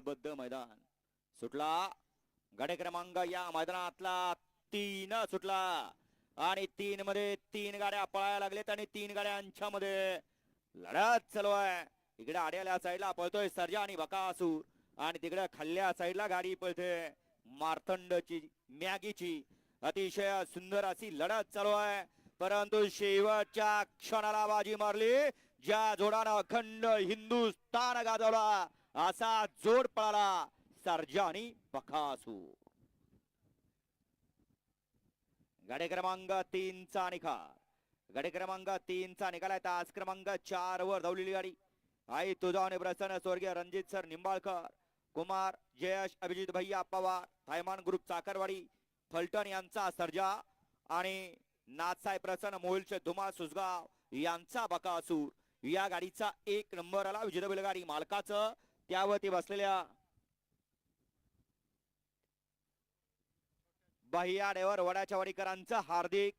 शिस्तबद्ध मैदान सुटला गाडी क्रमांक या मैदानातला 3 सुटला आणि 3 मध्ये 3 गाड्या पळायला लागलेत आणि 3 गाड्यांच्या मध्ये लढत चालू आहे. इकडे आड्याल्या साईडला पळतोय सर्जा आणि बकासूर आणि तिकडे खाल्ल्या साईडला गाडी पळते मार्तंडची मॅगीची. अतिशय सुंदर अशी लढत चालू आहे परंतु शेवटच्या क्षणाला बाजी मारली ज्या जोडानं अखंड हिंदुस्थान गाजवला असा जोड पळाला सर्जा आणि बकासूर. गाडी क्रमांक 3 चा निकाल. गाडी क्रमांक 3 चा निकाल आहे. तास क्रमांक 4 वर धावलेली गाडी आई तुझा आणि प्रसन्न स्वर्गीय रणजित सर निंबाळकर कुमार जयेश अभिजित भैया पवार थायमान ग्रुप चाकरवाडी फलटण यांचा सर्जा आणि नाथसाहेब प्रसन्न मोहिलचे धुमाळ सुसगाव यांचा बकासूर. या गाडीचा 1 नंबर आला विजेता बैलगाडी मालकाचं त्यावरती बसलेल्या बाह्या ड्रायव्हर वडाच्या वाडीकरांचं हार्दिक